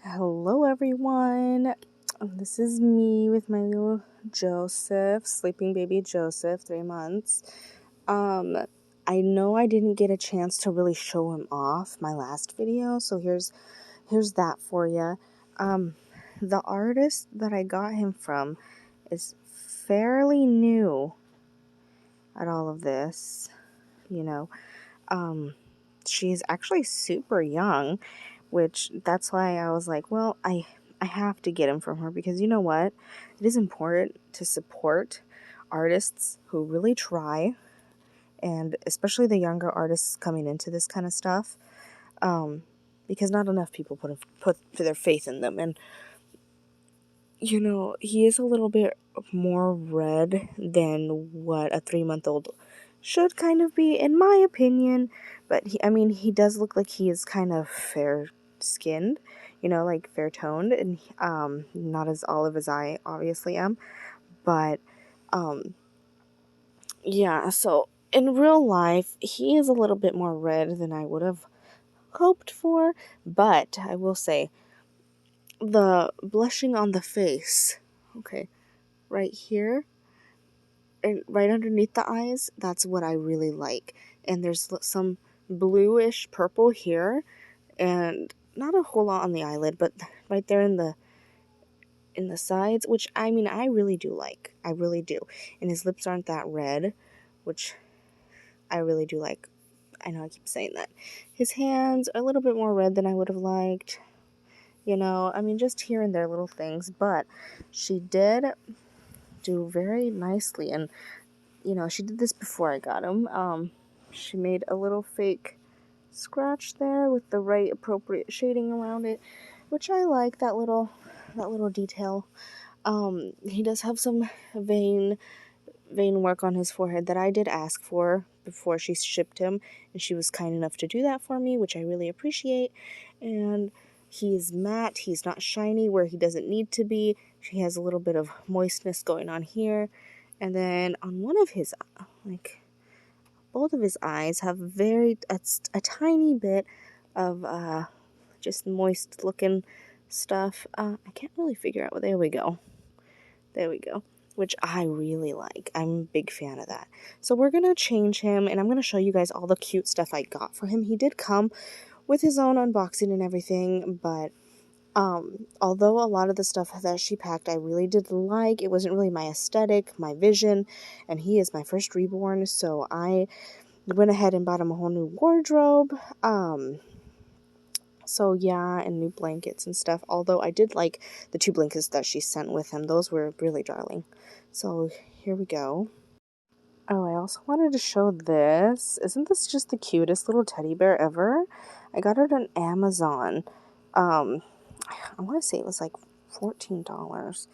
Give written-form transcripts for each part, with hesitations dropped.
Hello everyone, this is me with my little Joseph, sleeping baby Joseph, 3 months. I know I didn't get a chance to really show him off my last video, so here's that for you. The artist that I got him from is fairly new at all of this, she's actually super young, which that's why I was like, well, I have to get him from her, because you know what? It is important to support artists who really try, and especially the younger artists coming into this kind of stuff, because not enough people put their faith in them. And he is a little bit more red than what a 3-month-old should kind of be, in my opinion. But he does look like he is kind of fair skinned, like fair toned, and not as olive as I obviously am. But yeah, so in real life, he is a little bit more red than I would have hoped for. But I will say, the blushing on the face, okay, right here, and right underneath the eyes, that's what I really like. And there's some bluish purple here, and not a whole lot on the eyelid, but right there in the sides, which I really do like. I really do. And his lips aren't that red, which I really do like. I know I keep saying that. His hands are a little bit more red than I would have liked. Just here and there little things, but she did do very nicely. And she did this before I got him. She made a little fake scratch there with the right appropriate shading around it, which I like, that little detail. He does have some vein work on his forehead that I did ask for before she shipped him, and she was kind enough to do that for me, which I really appreciate. And he's matte, he's not shiny where he doesn't need to be. He has a little bit of moistness going on here. And then on one of his, both of his eyes have a tiny bit of just moist looking stuff. I can't really figure out. There we go. Which I really like. I'm a big fan of that. So we're going to change him, and I'm going to show you guys all the cute stuff I got for him. He did come with his own unboxing and everything, but although a lot of the stuff that she packed I really did like, it wasn't really my aesthetic, my vision, and he is my first reborn, so I went ahead and bought him a whole new wardrobe. So yeah, and new blankets and stuff, although I did like the 2 blankets that she sent with him. Those were really darling. So here we go. Oh, I also wanted to show this. Isn't this just the cutest little teddy bear ever? I got it on Amazon. I want to say it was like $14.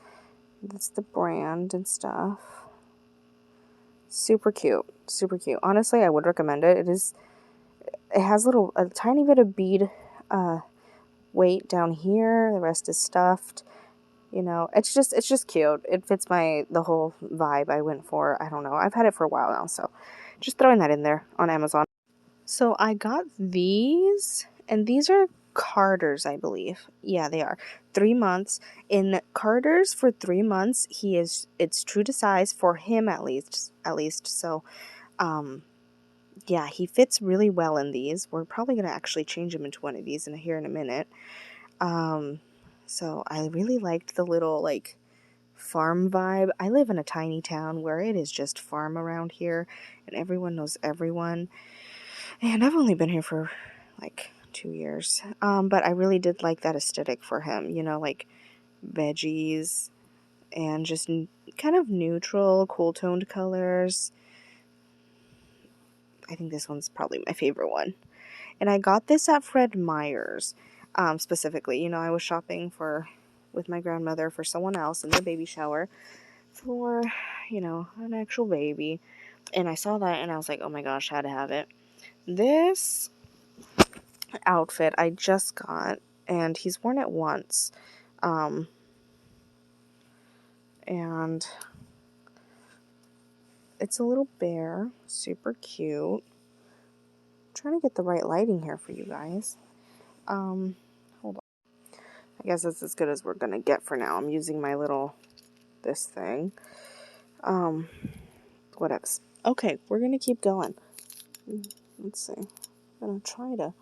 That's the brand and stuff. Super cute. Super cute. Honestly, I would recommend it. It has a tiny bit of bead weight down here. The rest is stuffed. It's just cute. It fits the whole vibe I went for. I don't know. I've had it for a while now, so just throwing that in there on Amazon. So I got these, and these are Carter's, I believe. Yeah, they are. 3 months. In Carter's for 3 months, it's true to size for him at least. So, yeah, he fits really well in these. We're probably going to actually change him into one of these here in a minute. So I really liked the little, farm vibe. I live in a tiny town where it is just farm around here, and everyone knows everyone. And I've only been here for, 2 years. But I really did like that aesthetic for him, veggies and just kind of neutral, cool-toned colors. I think this one's probably my favorite one. And I got this at Fred Meyer's, specifically. I was shopping with my grandmother for someone else in the baby shower for, an actual baby. And I saw that and I was like, oh my gosh, had to have it. This outfit I just got, and he's worn it once. And it's a little bear, super cute. I'm trying to get the right lighting here for you guys. Hold on. I guess that's as good as we're gonna get for now. I'm using my little, this thing. Whatevs. Okay, we're gonna keep going. Let's see. I'm gonna try to,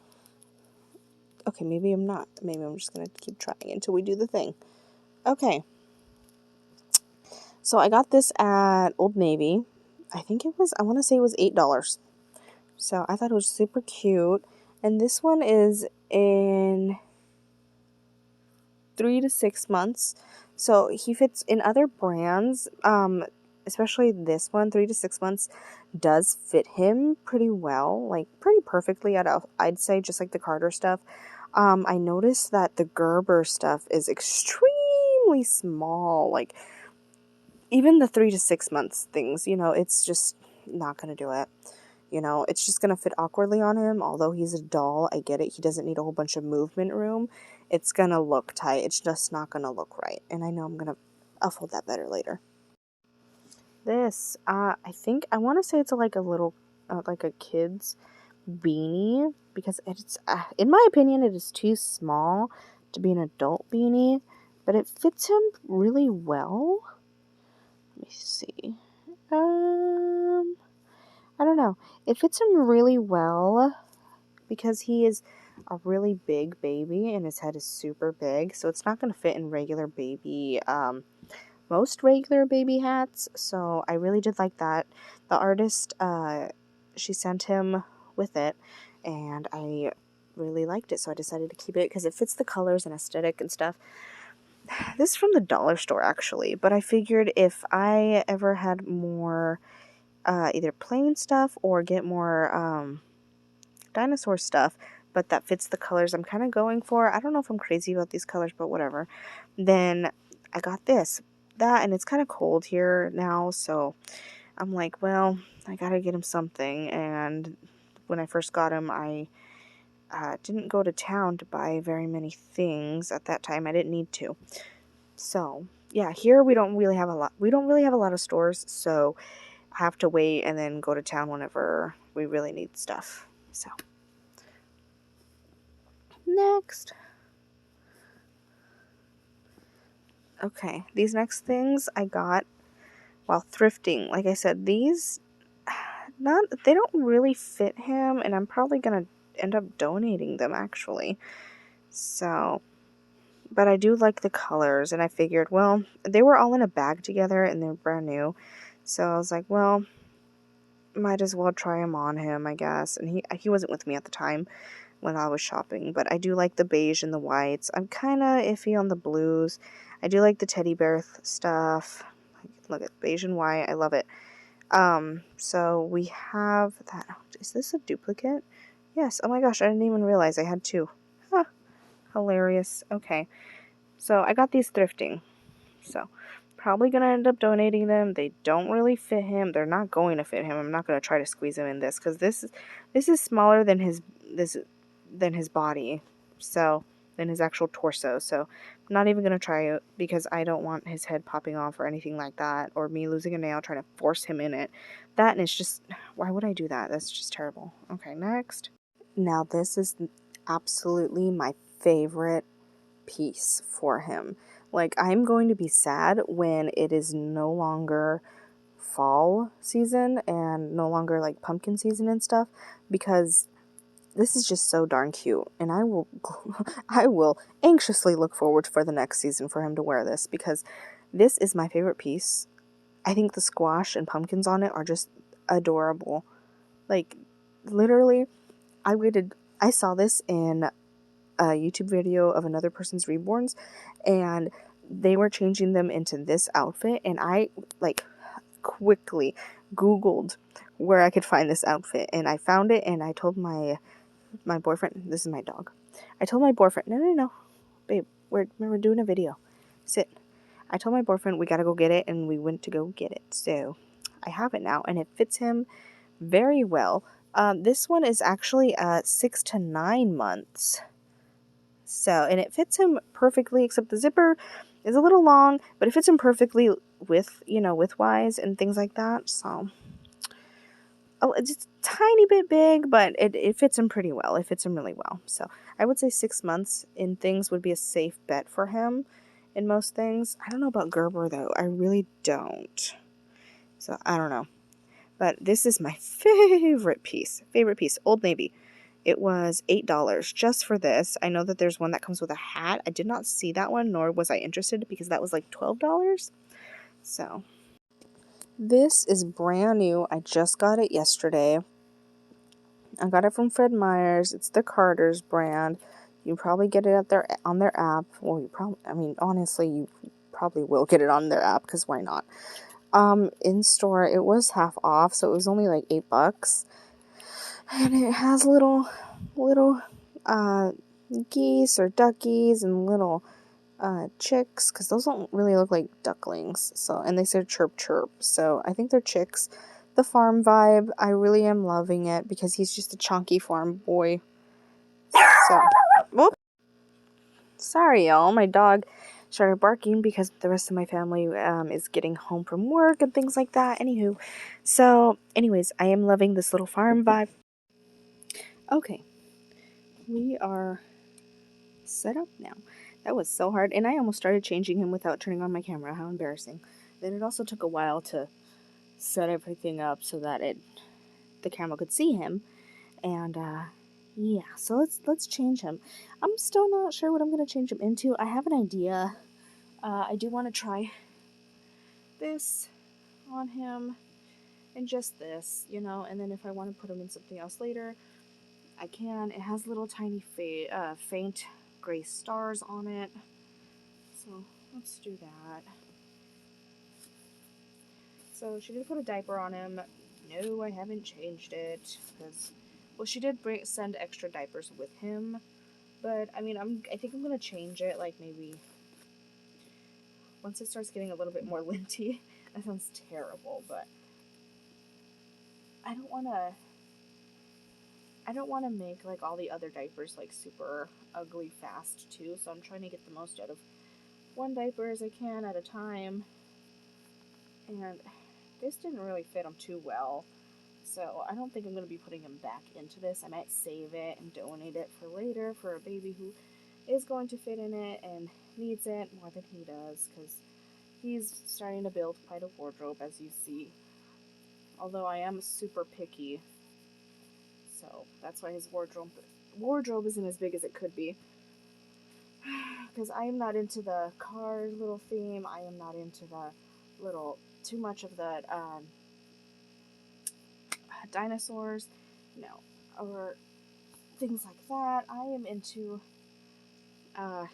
okay, maybe I'm not. Maybe I'm just gonna keep trying until we do the thing. Okay. So I got this at Old Navy. I think it was, I want to say it was $8. So I thought it was super cute. And this one is in 3 to 6 months. So he fits in other brands, especially this one, 3 to 6 months does fit him pretty well, like pretty perfectly. I'd say just like the Carter stuff. I noticed that the Gerber stuff is extremely small. Like even the 3 to 6 months things, you know, it's just not gonna do it. You know, it's just going to fit awkwardly on him. Although he's a doll, I get it. He doesn't need a whole bunch of movement room. It's going to look tight. It's just not going to look right. And I know I'll fold that better later. This, I think, I want to say it's like a little, like a kid's beanie. Because it's, in my opinion, it is too small to be an adult beanie. But it fits him really well. Let me see. I don't know. It fits him really well because he is a really big baby and his head is super big. So it's not going to fit in regular baby, most regular baby hats. So I really did like that. The artist, she sent him with it and I really liked it. So I decided to keep it because it fits the colors and aesthetic and stuff. This is from the dollar store actually, but I figured if I ever had more either plain stuff or get more dinosaur stuff, but that fits the colors I'm kind of going for. I don't know if I'm crazy about these colors, but whatever. Then I got that, and it's kind of cold here now, so I'm like, well, I gotta get him something. And when I first got him, I didn't go to town to buy very many things at that time. I didn't need to. So yeah, here we don't really have a lot. We don't really have a lot of stores, so I have to wait and then go to town whenever we really need stuff. So next. Okay, these next things I got while thrifting. Like I said, these they don't really fit him, and I'm probably gonna end up donating them actually. So, but I do like the colors, and I figured, well, they were all in a bag together and they're brand new. So I was like, well, might as well try them on him, I guess. And he wasn't with me at the time when I was shopping, but I do like the beige and the whites. I'm kind of iffy on the blues. I do like the teddy bear stuff. Look at beige and white. I love it. So we have that. Is this a duplicate? Yes. Oh my gosh, I didn't even realize I had two. Huh. Hilarious. Okay. So I got these thrifting. So probably going to end up donating them. They don't really fit him. They're not going to fit him. I'm not going to try to squeeze him in this because this is smaller than his body. So than his actual torso. So I'm not even going to try it because I don't want his head popping off or anything like that, or me losing a nail trying to force him in it. That, and it's just, why would I do that? That's just terrible. Okay, next. Now this is absolutely my favorite piece for him. Like, I'm going to be sad when it is no longer fall season and no longer like pumpkin season and stuff, because this is just so darn cute, and I will anxiously look forward for the next season for him to wear this, because this is my favorite piece. I think the squash and pumpkins on it are just adorable. Like, literally, I saw this in a YouTube video of another person's reborns, and they were changing them into this outfit, and I, like, quickly Googled where I could find this outfit, and I found it, and I told my boyfriend, this is my dog. I told my boyfriend, no, babe, we're doing a video. Sit. I told my boyfriend we gotta go get it, and we went to go get it. So I have it now, and it fits him very well. This one is actually 6 to 9 months. So, and it fits him perfectly, except the zipper is a little long, but it fits him perfectly widthwise and things like that. So it's just a tiny bit big, but it fits him pretty well. It fits him really well. So I would say 6 months in things would be a safe bet for him in most things. I don't know about Gerber, though. I really don't. So I don't know. But this is my favorite piece. Favorite piece. Old Navy. It was $8 just for this. I know that there's one that comes with a hat. I did not see that one, nor was I interested because that was like $12. So this is brand new. I just got it yesterday. I got it from Fred Meyer's. It's the Carter's brand. You probably get it on their app. Well, honestly, you probably will get it on their app because why not? In store, it was half off, so it was only like $8. And it has little uh, geese or duckies and little chicks, because those don't really look like ducklings. So, and they said chirp chirp. So I think they're chicks. The farm vibe, I really am loving it because he's just a chunky farm boy. So, whoop. Sorry, y'all. My dog started barking because the rest of my family is getting home from work and things like that. Anywho, so anyways, I am loving this little farm vibe. Okay, we are set up now. That was so hard, and I almost started changing him without turning on my camera. How embarrassing. Then it also took a while to set everything up so that the camera could see him. And yeah, so let's change him. I'm still not sure what I'm gonna change him into. I have an idea. I do want to try this on him and just this, and then if I want to put him in something else later, I can. It has little tiny faint gray stars on it. So let's do that. So she did put a diaper on him. No, I haven't changed it because, well, she did send extra diapers with him. But I think I'm gonna change it. Like maybe once it starts getting a little bit more linty. That sounds terrible, but I don't wanna. I don't want to make like all the other diapers like super ugly fast too. So I'm trying to get the most out of one diaper as I can at a time. And this didn't really fit him too well. So I don't think I'm going to be putting him back into this. I might save it and donate it for later for a baby who is going to fit in it and needs it more than he does, because he's starting to build quite a wardrobe, as you see. Although I am super picky, so that's why his wardrobe isn't as big as it could be. Because I am not into the car little theme. I am not into the too much of the dinosaurs, no, or things like that. I am into, what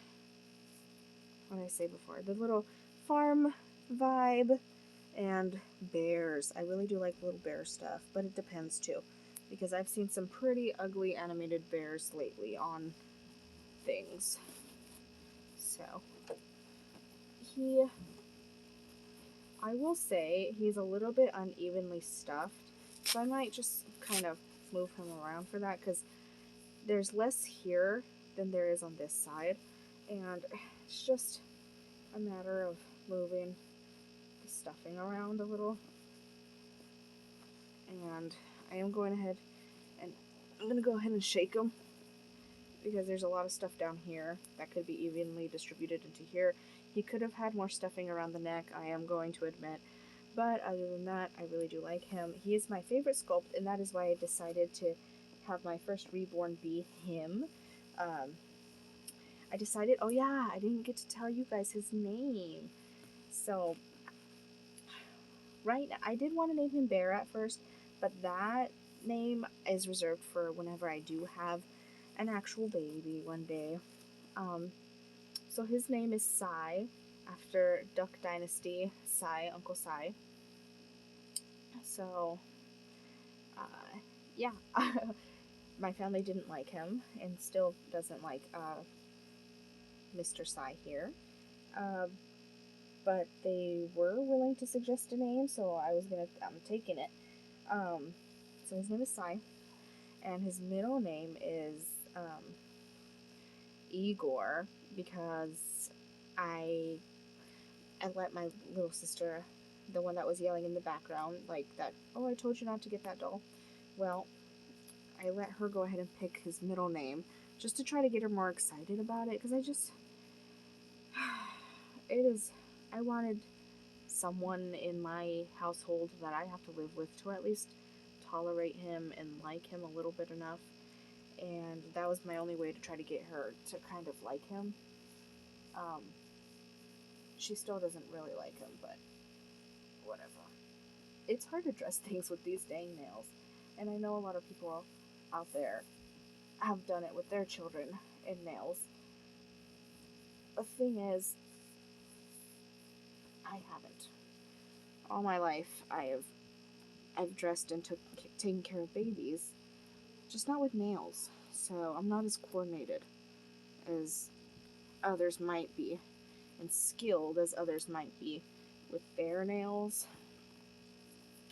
did I say before? The little farm vibe and bears. I really do like little bear stuff, but it depends too, because I've seen some pretty ugly animated bears lately on things. So, I will say he's a little bit unevenly stuffed, so I might just kind of move him around for that, because there's less here than there is on this side, and it's just a matter of moving the stuffing around a little. And I am going ahead and I'm going to go ahead and shake him, because there's a lot of stuff down here that could be evenly distributed into here. He could have had more stuffing around the neck, I am going to admit. But other than that, I really do like him. He is my favorite sculpt, and that is why I decided to have my first reborn be him. I decided, oh yeah, I didn't get to tell you guys his name. So, right, I did want to name him Bear at first, but that name is reserved for whenever I do have an actual baby one day. So his name is Sai, after Duck Dynasty, Sai, Uncle Sai. So, yeah, my family didn't like him, and still doesn't like Mr. Sai here. But they were willing to suggest a name, so I'm taking it. So his name is Sai, and his middle name is Igor, because I let my little sister the one that was yelling in the background, like that, oh, I told you not to get that doll. Well, I let her go ahead and pick his middle name just to try to get her more excited about it, because I wanted someone in my household that I have to live with to at least tolerate him and like him a little bit enough. And that was my only way to try to get her to kind of like him. Um, she still doesn't really like him, but whatever. It's hard to dress things with these dang nails. And I know a lot of people out there have done it with their children and nails. The thing is, I haven't. All my life, I've dressed and taken care of babies, just not with nails. So I'm not as coordinated as others might be, and skilled as others might be with their nails.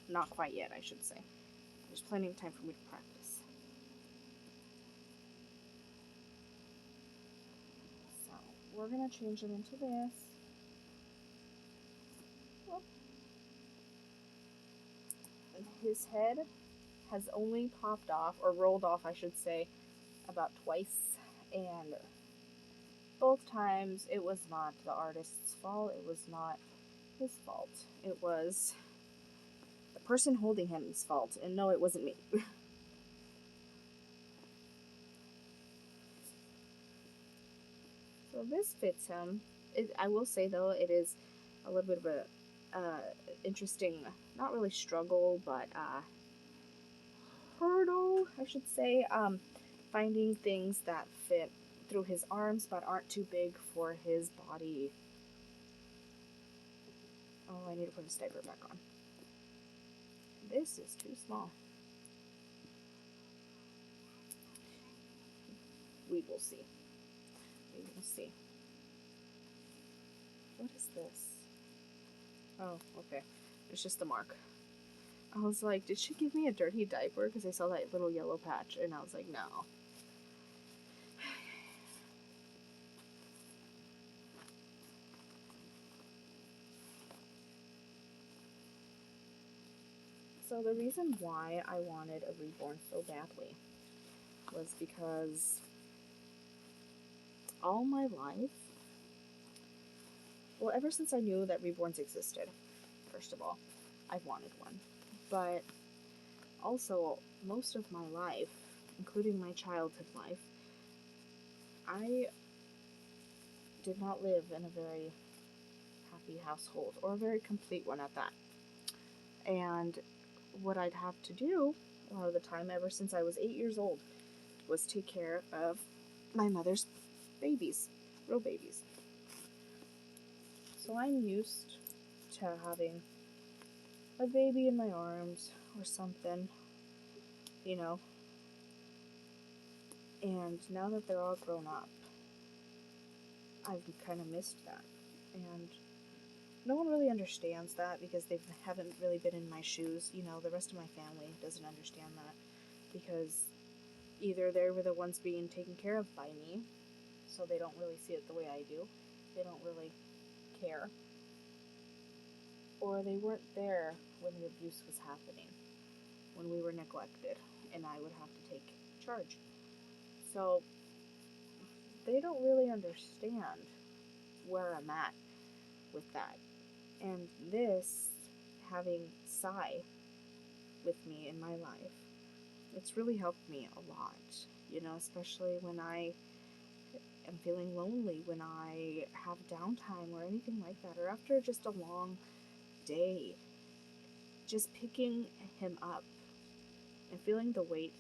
Not quite yet, I should say. There's plenty of time for me to practice. So we're gonna change them into this. His head has only popped off, or rolled off, I should say, about twice, and both times it was not the artist's fault. It was not his fault. It was the person holding him's fault, and no, it wasn't me. So this fits him. I will say though, it is a little bit of a interesting, not really struggle, but hurdle, I should say. Finding things that fit through his arms but aren't too big for his body. Oh, I need to put his diaper back on. This is too small. We will see. We will see. What is this? Oh, okay. It's just a mark. I was like, did she give me a dirty diaper? Because I saw that little yellow patch, and I was like, no. So the reason why I wanted a reborn so badly was because all my life, well, ever since I knew that reborns existed, first of all, I've wanted one. But also, most of my life, including my childhood life, I did not live in a very happy household, or a very complete one at that. And what I'd have to do a lot of the time, ever since I was 8 years old, was take care of my mother's babies, real babies. So I'm used to having a baby in my arms or something, you know. And now that they're all grown up, I've kind of missed that. And no one really understands that because they haven't really been in my shoes. You know, the rest of my family doesn't understand that because either they were the ones being taken care of by me, so they don't really see it the way I do. They don't really care. Or they weren't there when the abuse was happening, when we were neglected, and I would have to take charge. So they don't really understand where I'm at with that. And this, having Sai with me in my life, it's really helped me a lot, you know, especially when I am feeling lonely, when I have downtime or anything like that, or after just a long day. Just picking him up and feeling the weight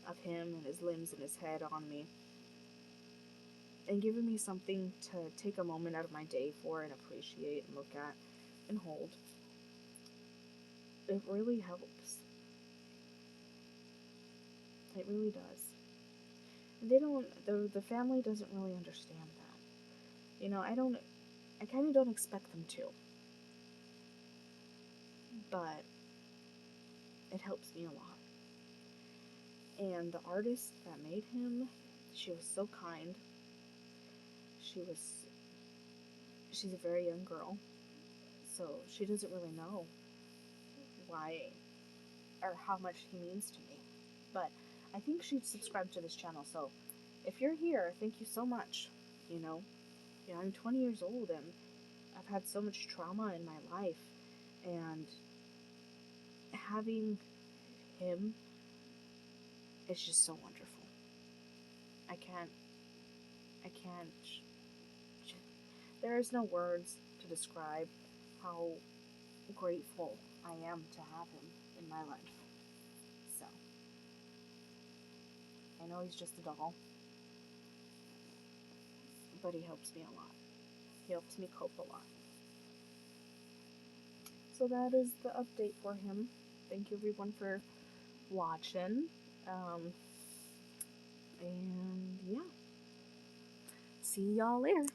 of him and his limbs and his head on me, and giving me something to take a moment out of my day for and appreciate and look at and hold. It really helps. It really does. And the family doesn't really understand that. You know, I kind of don't expect them to. But it helps me a lot. And the artist that made him, she was so kind. She's a very young girl. so she doesn't really know why or how much he means to me. But I think she'd subscribe to this channel, so if you're here, thank you so much. You know, I'm 20 years old and I've had so much trauma in my life, and having him is just so wonderful. I can't, I can't, there is no words to describe how grateful I am to have him in my life. So, I know he's just a doll, but he helps me a lot. He helps me cope a lot. So that is the update for him. Thank you everyone for watching. And yeah, see y'all later.